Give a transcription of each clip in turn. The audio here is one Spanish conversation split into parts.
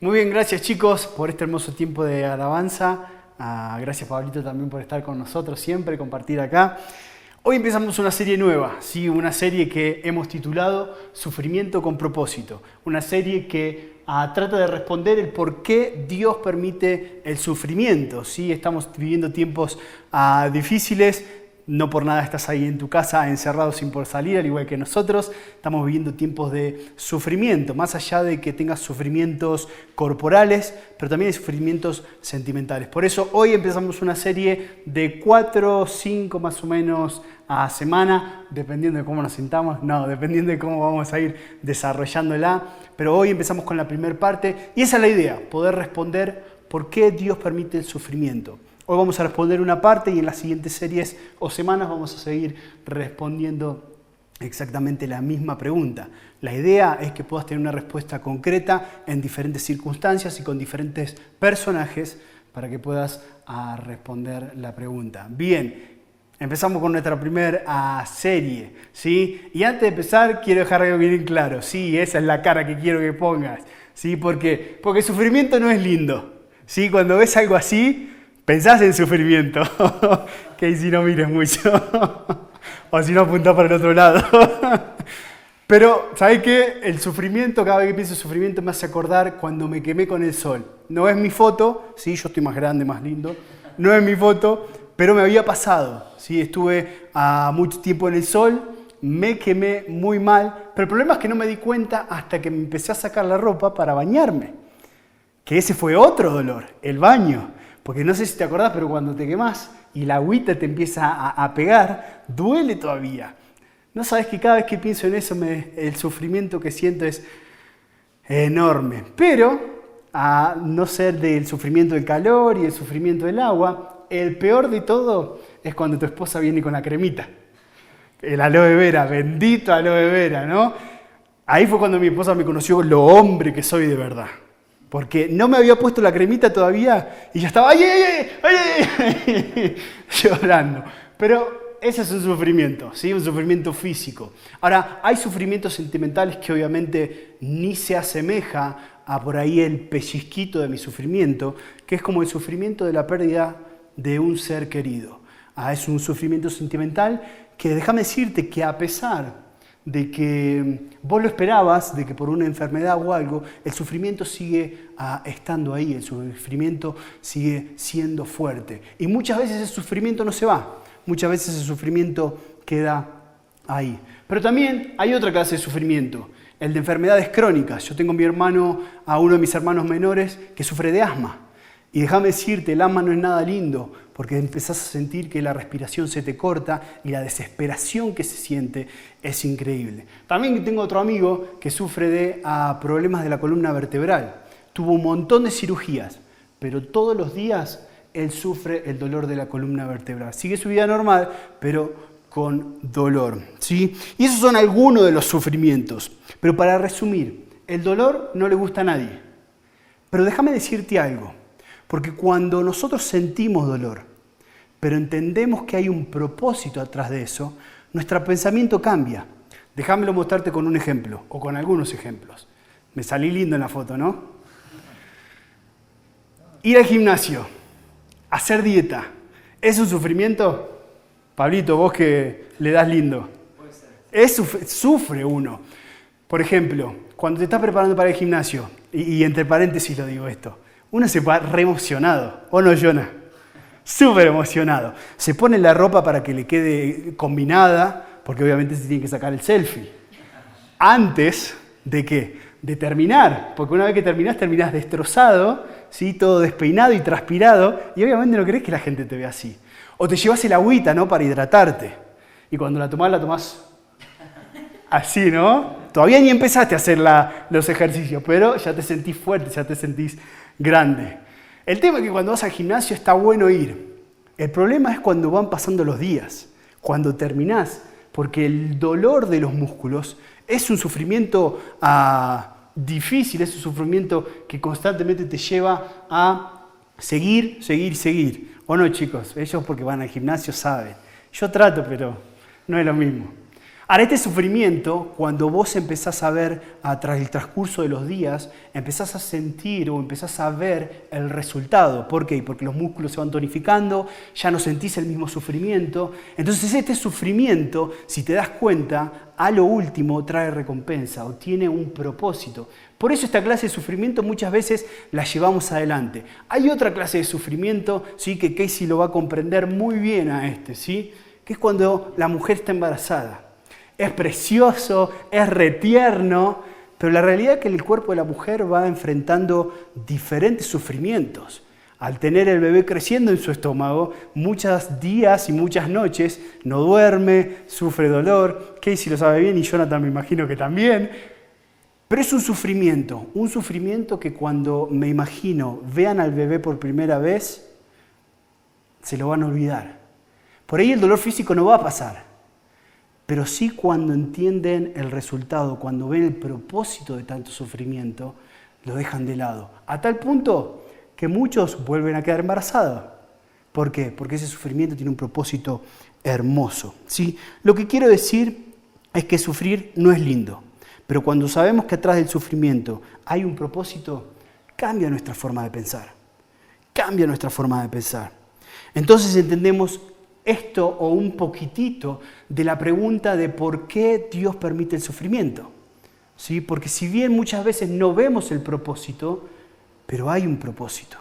Muy bien, gracias chicos por este hermoso tiempo de alabanza. Gracias Pablito también por estar con nosotros siempre, compartir acá. Hoy empezamos una serie nueva, ¿sí? Una serie que hemos titulado Sufrimiento con propósito. Una serie que trata de responder el por qué Dios permite el sufrimiento, ¿sí? Estamos viviendo tiempos difíciles. No por nada estás ahí en tu casa encerrado sin poder salir, al igual que nosotros. Estamos viviendo tiempos de sufrimiento, más allá de que tengas sufrimientos corporales, pero también hay sufrimientos sentimentales. Por eso hoy empezamos una serie de 4 o 5 más o menos a semana, dependiendo de cómo nos sintamos, dependiendo de cómo vamos a ir desarrollándola. Pero hoy empezamos con la primera parte y esa es la idea, poder responder por qué Dios permite el sufrimiento. Hoy vamos a responder una parte y en las siguientes series o semanas vamos a seguir respondiendo exactamente la misma pregunta. La idea es que puedas tener una respuesta concreta en diferentes circunstancias y con diferentes personajes para que puedas responder la pregunta. Bien, empezamos con nuestra primera serie, ¿sí? Y antes de empezar quiero dejar algo bien claro, sí, esa es la cara que quiero que pongas, ¿sí? Porque el sufrimiento no es lindo, ¿sí? Cuando ves algo así, pensás en sufrimiento, que ahí si no mires mucho, o si no apuntás para el otro lado. Pero, ¿sabés qué? El sufrimiento, cada vez que pienso en sufrimiento me hace acordar cuando me quemé con el sol. No es mi foto, sí, yo estoy más grande, más lindo, no es mi foto, pero me había pasado, sí, estuve mucho tiempo en el sol, me quemé muy mal, pero el problema es que no me di cuenta hasta que me empecé a sacar la ropa para bañarme, que ese fue otro dolor, el baño. Porque no sé si te acordás, pero cuando te quemás y la agüita te empieza a pegar, duele todavía. No sabes que cada vez que pienso en eso, el sufrimiento que siento es enorme. Pero, a no ser del sufrimiento del calor y el sufrimiento del agua, el peor de todo es cuando tu esposa viene con la cremita. El aloe vera, bendito aloe vera, ¿no? Ahí fue cuando mi esposa me conoció lo hombre que soy de verdad. Porque no me había puesto la cremita todavía y ya estaba ¡ay! Llorando. Pero ese es un sufrimiento, ¿sí? Un sufrimiento físico. Ahora, hay sufrimientos sentimentales que obviamente ni se asemeja a por ahí el pellizquito de mi sufrimiento, que es como el sufrimiento de la pérdida de un ser querido. Es un sufrimiento sentimental que déjame decirte que a pesar de que vos lo esperabas, de que por una enfermedad o algo, el sufrimiento sigue estando ahí, el sufrimiento sigue siendo fuerte. Y muchas veces ese sufrimiento no se va, muchas veces ese sufrimiento queda ahí. Pero también hay otra clase de sufrimiento, el de enfermedades crónicas. Yo tengo a uno de mis hermanos menores que sufre de asma. Y déjame decirte, el asma no es nada lindo, porque empezás a sentir que la respiración se te corta y la desesperación que se siente es increíble. También tengo otro amigo que sufre de problemas de la columna vertebral. Tuvo un montón de cirugías, pero todos los días él sufre el dolor de la columna vertebral. Sigue su vida normal, pero con dolor, ¿sí? Y esos son algunos de los sufrimientos. Pero para resumir, el dolor no le gusta a nadie. Pero déjame decirte algo. Porque cuando nosotros sentimos dolor, pero entendemos que hay un propósito atrás de eso, nuestro pensamiento cambia. Déjamelo mostrarte con un ejemplo, o con algunos ejemplos. Me salí lindo en la foto, ¿no? Ir al gimnasio, hacer dieta, ¿es un sufrimiento? Pablito, vos que le das lindo. Sufre uno. Por ejemplo, cuando te estás preparando para el gimnasio, y entre paréntesis lo digo esto, uno se va re emocionado, ¿o no, Jonah? Súper emocionado. Se pone la ropa para que le quede combinada, porque obviamente se tiene que sacar el selfie. Antes de ¿qué? De terminar, porque una vez que terminás destrozado, ¿sí? Todo despeinado y transpirado, y obviamente no querés que la gente te vea así. O te llevas el agüita, ¿no? Para hidratarte. Y cuando la tomás así, ¿no? Todavía ni empezaste a hacer los ejercicios, pero ya te sentís fuerte, ya te sentís grande. El tema es que cuando vas al gimnasio está bueno ir. El problema es cuando van pasando los días, cuando terminás, porque el dolor de los músculos es un sufrimiento difícil, es un sufrimiento que constantemente te lleva a seguir. ¿O no, chicos? Ellos porque van al gimnasio saben. Yo trato, pero no es lo mismo. Ahora, este sufrimiento, cuando vos empezás a ver tras el transcurso de los días, empezás a sentir o empezás a ver el resultado. ¿Por qué? Porque los músculos se van tonificando, ya no sentís el mismo sufrimiento. Entonces este sufrimiento, si te das cuenta, a lo último trae recompensa o tiene un propósito. Por eso esta clase de sufrimiento muchas veces la llevamos adelante. Hay otra clase de sufrimiento, ¿sí?, que Casey lo va a comprender muy bien a ¿sí?, que es cuando la mujer está embarazada. Es precioso, es retierno, pero la realidad es que el cuerpo de la mujer va enfrentando diferentes sufrimientos. Al tener el bebé creciendo en su estómago, muchos días y muchas noches no duerme, sufre dolor. Casey lo sabe bien y Jonathan me imagino que también. Pero es un sufrimiento que cuando me imagino vean al bebé por primera vez, se lo van a olvidar. Por ahí el dolor físico no va a pasar. Pero sí cuando entienden el resultado, cuando ven el propósito de tanto sufrimiento, lo dejan de lado. A tal punto que muchos vuelven a quedar embarazados. ¿Por qué? Porque ese sufrimiento tiene un propósito hermoso, ¿sí? Lo que quiero decir es que sufrir no es lindo. Pero cuando sabemos que atrás del sufrimiento hay un propósito, cambia nuestra forma de pensar. Cambia nuestra forma de pensar. Entonces entendemos esto o un poquitito de la pregunta de por qué Dios permite el sufrimiento. ¿Sí? Porque si bien muchas veces no vemos el propósito, pero hay un propósito.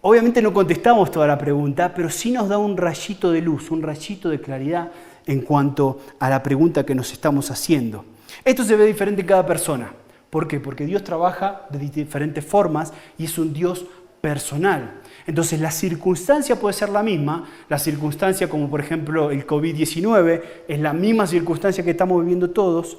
Obviamente no contestamos toda la pregunta, pero sí nos da un rayito de luz, un rayito de claridad en cuanto a la pregunta que nos estamos haciendo. Esto se ve diferente en cada persona. ¿Por qué? Porque Dios trabaja de diferentes formas y es un Dios personal. Entonces la circunstancia puede ser la misma, la circunstancia como por ejemplo el COVID-19 es la misma circunstancia que estamos viviendo todos,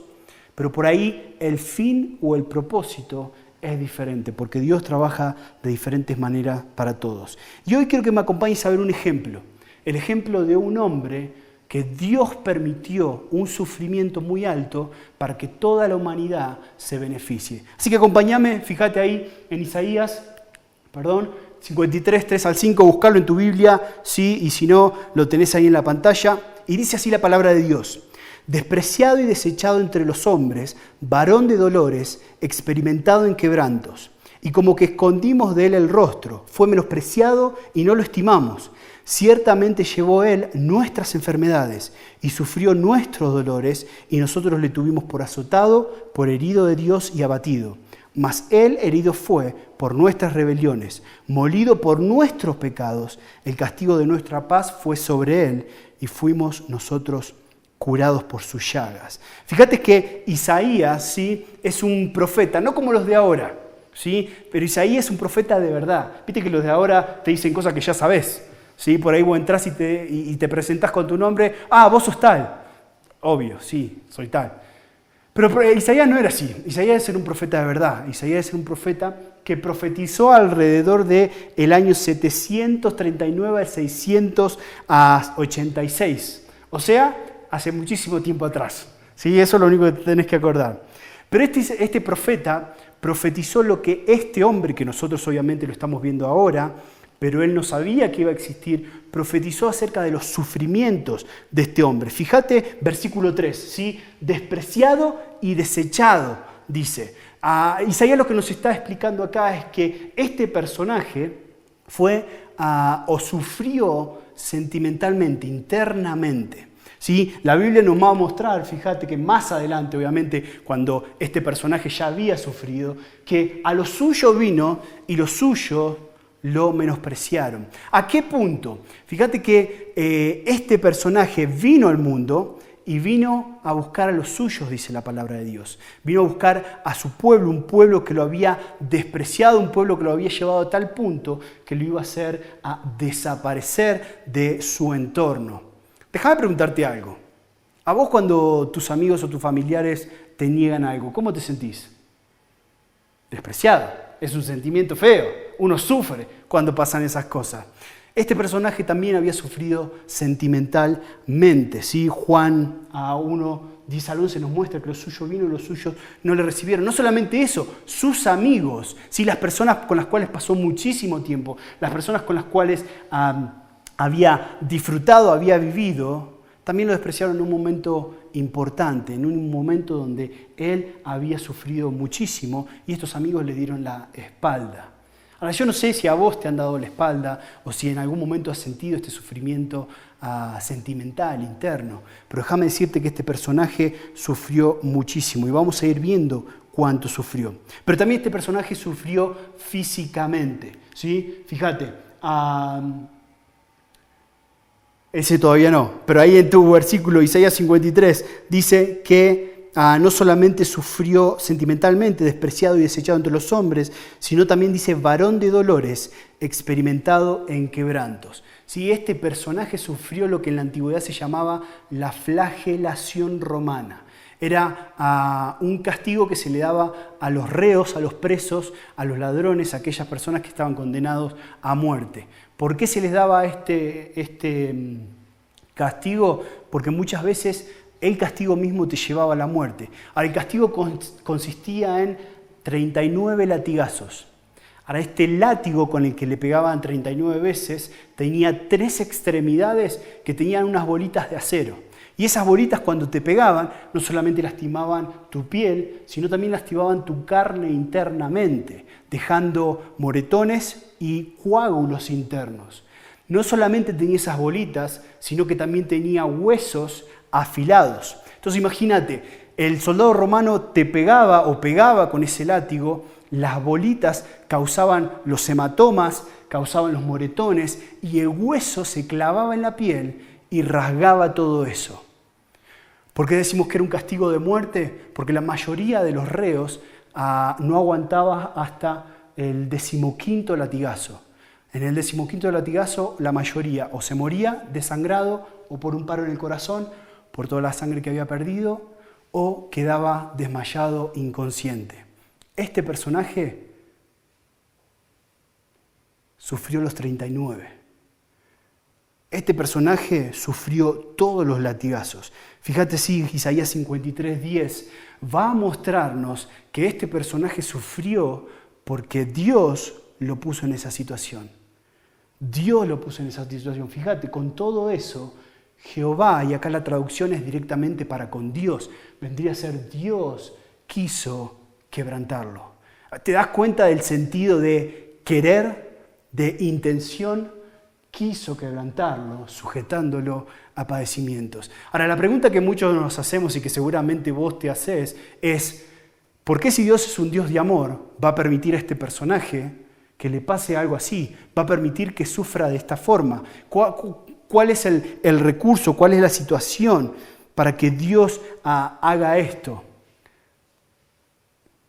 pero por ahí el fin o el propósito es diferente, porque Dios trabaja de diferentes maneras para todos. Y hoy quiero que me acompañes a ver un ejemplo, el ejemplo de un hombre que Dios permitió un sufrimiento muy alto para que toda la humanidad se beneficie. Así que acompáñame, fíjate ahí en Isaías, 53, 3 al 5, buscarlo en tu Biblia, sí, y si no, lo tenés ahí en la pantalla. Y dice así la palabra de Dios: despreciado y desechado entre los hombres, varón de dolores, experimentado en quebrantos. Y como que escondimos de él el rostro, fue menospreciado y no lo estimamos. Ciertamente llevó él nuestras enfermedades y sufrió nuestros dolores, y nosotros le tuvimos por azotado, por herido de Dios y abatido. Mas él herido fue por nuestras rebeliones, molido por nuestros pecados. El castigo de nuestra paz fue sobre él y fuimos nosotros curados por sus llagas. Fíjate que Isaías, ¿sí?, es un profeta, no como los de ahora, ¿sí?, pero Isaías es un profeta de verdad. Viste que los de ahora te dicen cosas que ya sabés, ¿sí? Por ahí vos entrás y te presentás con tu nombre. Ah, vos sos tal. Obvio, sí, soy tal. Pero Isaías no era así. Isaías era un profeta de verdad. Isaías era un profeta que profetizó alrededor del año 739 al 686. O sea, hace muchísimo tiempo atrás. ¿Sí? Eso es lo único que tenés que acordar. Pero este profeta profetizó lo que este hombre, que nosotros obviamente lo estamos viendo ahora, pero él no sabía que iba a existir, profetizó acerca de los sufrimientos de este hombre. Fíjate, versículo 3, ¿sí? Despreciado y desechado, dice. Isaías lo que nos está explicando acá es que este personaje fue o sufrió sentimentalmente, internamente. ¿Sí? La Biblia nos va a mostrar, fíjate que más adelante, obviamente, cuando este personaje ya había sufrido, que a lo suyo vino y los suyos lo menospreciaron. ¿A qué punto? Fíjate que este personaje vino al mundo y vino a buscar a los suyos, dice la palabra de Dios. Vino a buscar a su pueblo, un pueblo que lo había despreciado, un pueblo que lo había llevado a tal punto que lo iba a hacer a desaparecer de su entorno. Déjame preguntarte algo. A vos, cuando tus amigos o tus familiares te niegan algo, ¿cómo te sentís? Despreciado. Es un sentimiento feo. Uno sufre cuando pasan esas cosas. Este personaje también había sufrido sentimentalmente. ¿Sí? Juan 1, 10 al 11 nos muestra que lo suyo vino y los suyos no le recibieron. No solamente eso, sus amigos, ¿sí? Las personas con las cuales pasó muchísimo tiempo, las personas con las cuales había disfrutado, había vivido, también lo despreciaron en un momento importante, en un momento donde él había sufrido muchísimo y estos amigos le dieron la espalda. Ahora, yo no sé si a vos te han dado la espalda o si en algún momento has sentido este sufrimiento sentimental, interno, pero déjame decirte que este personaje sufrió muchísimo y vamos a ir viendo cuánto sufrió. Pero también este personaje sufrió físicamente, ¿sí? Fíjate, ese todavía no, pero ahí en tu versículo Isaías 53 dice que no solamente sufrió sentimentalmente, despreciado y desechado entre los hombres, sino también dice varón de dolores, experimentado en quebrantos. ¿Sí? Este personaje sufrió lo que en la antigüedad se llamaba la flagelación romana. Era un castigo que se le daba a los reos, a los presos, a los ladrones, a aquellas personas que estaban condenados a muerte. ¿Por qué se les daba este castigo? Porque muchas veces el castigo mismo te llevaba a la muerte. Ahora, el castigo consistía en 39 latigazos. Ahora, este látigo con el que le pegaban 39 veces tenía 3 extremidades que tenían unas bolitas de acero. Y esas bolitas cuando te pegaban no solamente lastimaban tu piel, sino también lastimaban tu carne internamente, dejando moretones y coágulos internos. No solamente tenía esas bolitas, sino que también tenía huesos afilados. Entonces imagínate, el soldado romano te pegaba o pegaba con ese látigo, las bolitas causaban los hematomas, causaban los moretones y el hueso se clavaba en la piel y rasgaba todo eso. ¿Por qué decimos que era un castigo de muerte? Porque la mayoría de los reos no aguantaba hasta el 15º latigazo. En el 15º latigazo la mayoría o se moría desangrado o por un paro en el corazón, por toda la sangre que había perdido, o quedaba desmayado inconsciente. Este personaje sufrió los 39. Este personaje sufrió todos los latigazos. Fíjate si Isaías 53:10 va a mostrarnos que este personaje sufrió porque Dios lo puso en esa situación. Dios lo puso en esa situación. Fíjate, con todo eso, Jehová, y acá la traducción es directamente para con Dios, vendría a ser Dios quiso quebrantarlo. ¿Te das cuenta del sentido de querer, de intención? Quiso quebrantarlo, sujetándolo a padecimientos. Ahora, la pregunta que muchos nos hacemos y que seguramente vos te haces es, ¿por qué si Dios es un Dios de amor va a permitir a este personaje que le pase algo así? ¿Va a permitir que sufra de esta forma? ¿Cuál es el recurso? ¿Cuál es la situación para que Dios haga esto?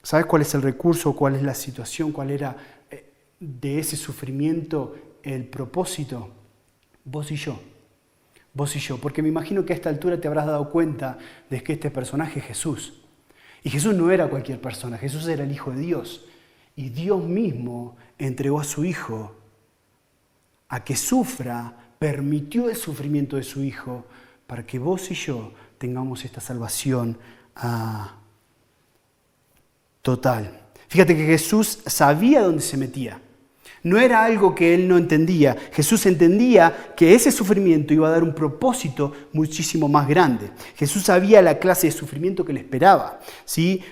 ¿Sabes cuál es el recurso? ¿Cuál es la situación? ¿Cuál era de ese sufrimiento el propósito? Vos y yo. Vos y yo. Porque me imagino que a esta altura te habrás dado cuenta de que este personaje es Jesús. Y Jesús no era cualquier persona. Jesús era el Hijo de Dios. Y Dios mismo entregó a su Hijo a que sufra, permitió el sufrimiento de su Hijo para que vos y yo tengamos esta salvación total. Fíjate que Jesús sabía dónde se metía. No era algo que él no entendía. Jesús entendía que ese sufrimiento iba a dar un propósito muchísimo más grande. Jesús sabía la clase de sufrimiento que le esperaba, ¿sí?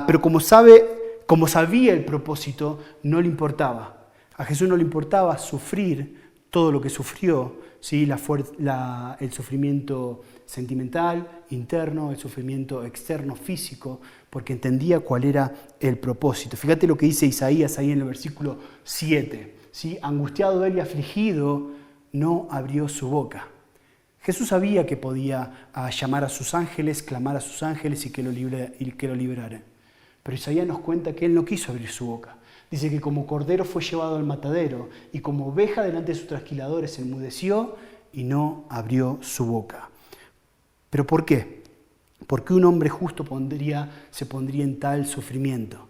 Pero como sabía el propósito, no le importaba. A Jesús no le importaba sufrir todo lo que sufrió, ¿sí? El sufrimiento sentimental, interno, el sufrimiento externo, físico, porque entendía cuál era el propósito. Fíjate lo que dice Isaías ahí en el versículo 7. ¿Sí? Angustiado él y afligido, no abrió su boca. Jesús sabía que podía llamar a sus ángeles, clamar a sus ángeles y que lo liberaran. Pero Isaías nos cuenta que él no quiso abrir su boca. Dice que como cordero fue llevado al matadero y como oveja delante de sus trasquiladores enmudeció y no abrió su boca. ¿Pero por qué? ¿Por qué un hombre justo se pondría en tal sufrimiento?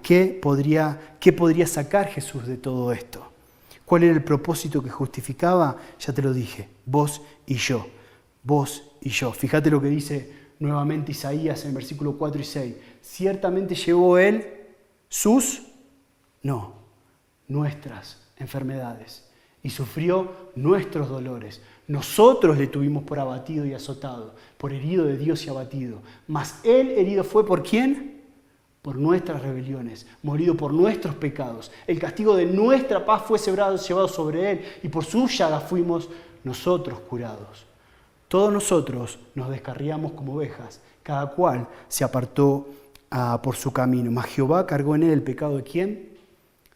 ¿Qué podría sacar Jesús de todo esto? ¿Cuál era el propósito que justificaba? Ya te lo dije, vos y yo. Vos y yo. Fíjate lo que dice nuevamente Isaías en el versículo 4 y 6. Ciertamente llevó él nuestras enfermedades y sufrió nuestros dolores. Nosotros le tuvimos por abatido y azotado, por herido de Dios y abatido. Mas Él herido fue ¿por quién? Por nuestras rebeliones, morido por nuestros pecados. El castigo de nuestra paz fue llevado sobre Él y por su llaga fuimos nosotros curados. Todos nosotros nos descarriamos como ovejas, cada cual se apartó por su camino. Mas Jehová cargó en Él el pecado ¿de quién?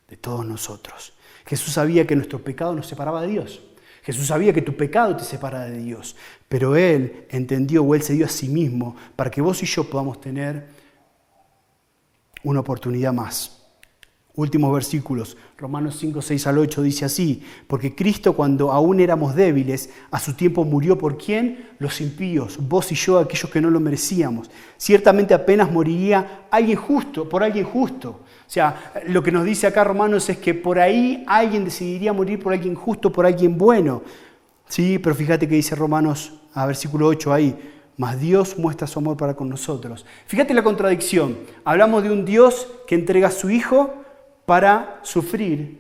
De todos nosotros. Jesús sabía que nuestro pecado nos separaba de Dios. Jesús sabía que tu pecado te separa de Dios. Pero Él entendió, o Él se dio a sí mismo, para que vos y yo podamos tener una oportunidad más. Últimos versículos, Romanos 5, 6 al 8 dice así: porque Cristo, cuando aún éramos débiles, a su tiempo murió ¿por quién? Los impíos, vos y yo, aquellos que no lo merecíamos. Ciertamente apenas moriría alguien justo, por alguien justo. O sea, lo que nos dice acá Romanos es que por ahí alguien decidiría morir por alguien justo, por alguien bueno. Sí, pero fíjate que dice Romanos, versículo 8 ahí: mas Dios muestra su amor para con nosotros. Fíjate la contradicción. Hablamos de un Dios que entrega a su Hijo para sufrir,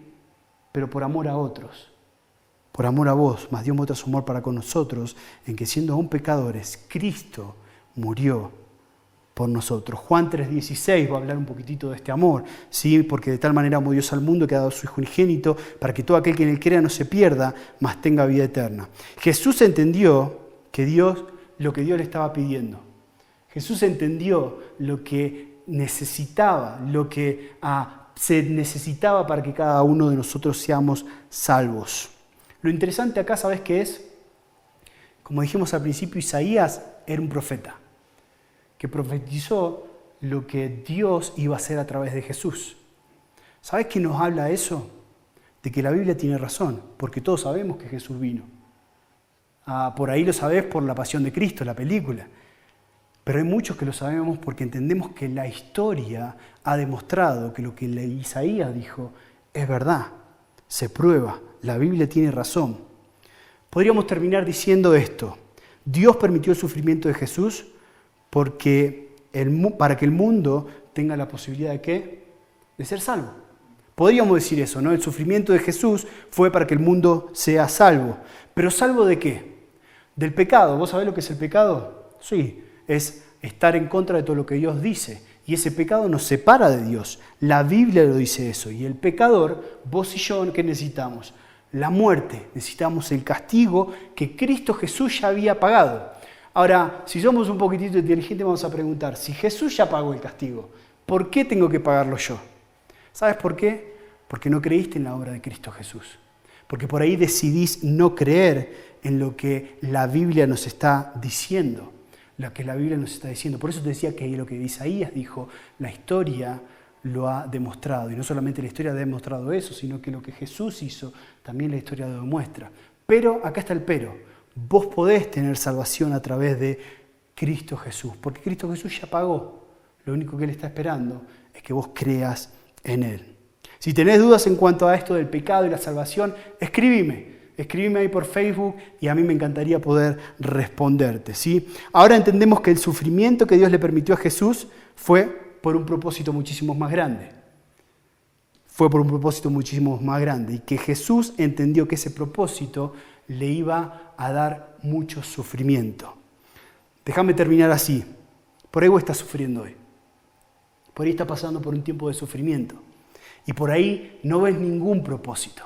pero por amor a otros. Por amor a vos, mas Dios muestra su amor para con nosotros, en que siendo aún pecadores, Cristo murió por nosotros. Juan 3:16 va a hablar un poquitito de este amor, ¿sí? Porque de tal manera amó Dios al mundo que ha dado a su Hijo unigénito, para que todo aquel que en él crea no se pierda, mas tenga vida eterna. Jesús entendió que lo que Dios le estaba pidiendo. Jesús entendió lo que necesitaba, lo que se necesitaba para que cada uno de nosotros seamos salvos. Lo interesante acá, ¿sabes qué es? Como dijimos al principio, Isaías era un profeta que profetizó lo que Dios iba a hacer a través de Jesús. ¿Sabes qué nos habla eso? De que la Biblia tiene razón, porque todos sabemos que Jesús vino. Por ahí lo sabés por La Pasión de Cristo, la película. Pero hay muchos que lo sabemos porque entendemos que la historia ha demostrado que lo que Isaías dijo es verdad, se prueba, la Biblia tiene razón. Podríamos terminar diciendo esto: Dios permitió el sufrimiento de Jesús para que el mundo tenga la posibilidad ¿de qué? De ser salvo. Podríamos decir eso, ¿no? El sufrimiento de Jesús fue para que el mundo sea salvo. ¿Pero salvo de qué? Del pecado. ¿Vos sabés lo que es el pecado? Sí, es estar en contra de todo lo que Dios dice. Y ese pecado nos separa de Dios. La Biblia lo dice eso. Y el pecador, vos y yo, ¿qué necesitamos? La muerte. Necesitamos el castigo que Cristo Jesús ya había pagado. Ahora, si somos un poquitito inteligentes, vamos a preguntar: si Jesús ya pagó el castigo, ¿por qué tengo que pagarlo yo? ¿Sabes por qué? Porque no creíste en la obra de Cristo Jesús. Porque por ahí decidís no creer en lo que la Biblia nos está diciendo. Lo que la Biblia nos está diciendo. Por eso te decía que lo que Isaías dijo, la historia lo ha demostrado. Y no solamente la historia ha demostrado eso, sino que lo que Jesús hizo, también la historia lo demuestra. Pero, acá está el pero. Vos podés tener salvación a través de Cristo Jesús. Porque Cristo Jesús ya pagó. Lo único que Él está esperando es que vos creas en Él. Si tenés dudas en cuanto a esto del pecado y la salvación, escríbeme ahí por Facebook y a mí me encantaría poder responderte, ¿sí? Ahora entendemos que el sufrimiento que Dios le permitió a Jesús fue por un propósito muchísimo más grande. Fue por un propósito muchísimo más grande y que Jesús entendió que ese propósito le iba a dar mucho sufrimiento. Déjame terminar así. Por ahí vos estás sufriendo hoy. Por ahí estás pasando por un tiempo de sufrimiento. Y por ahí no ves ningún propósito.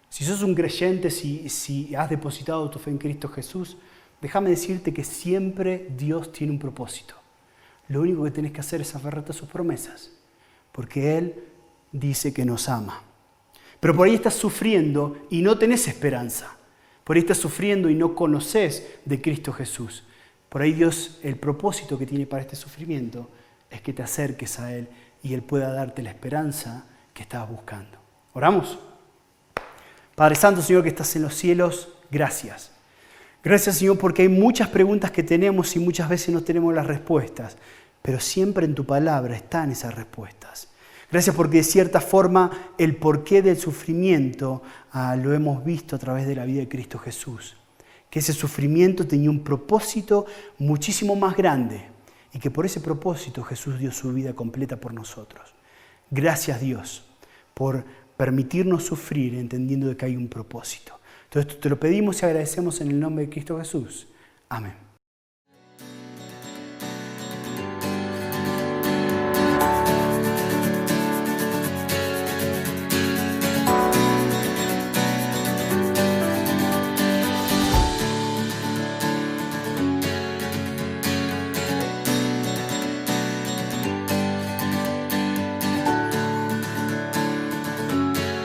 Si sos un creyente, si has depositado tu fe en Cristo Jesús, déjame decirte que siempre Dios tiene un propósito. Lo único que tenés que hacer es aferrarte a sus promesas, porque Él dice que nos ama. Pero por ahí estás sufriendo y no tenés esperanza. Por ahí estás sufriendo y no conoces de Cristo Jesús. Por ahí Dios, el propósito que tiene para este sufrimiento es que te acerques a Él y Él pueda darte la esperanza que estabas buscando. ¿Oramos? Padre Santo, Señor, que estás en los cielos, gracias. Gracias, Señor, porque hay muchas preguntas que tenemos y muchas veces no tenemos las respuestas, pero siempre en tu palabra están esas respuestas. Gracias porque de cierta forma el porqué del sufrimiento lo hemos visto a través de la vida de Cristo Jesús. Que ese sufrimiento tenía un propósito muchísimo más grande y que por ese propósito Jesús dio su vida completa por nosotros. Gracias, Dios, por permitirnos sufrir entendiendo de que hay un propósito. Todo esto te lo pedimos y agradecemos en el nombre de Cristo Jesús. Amén.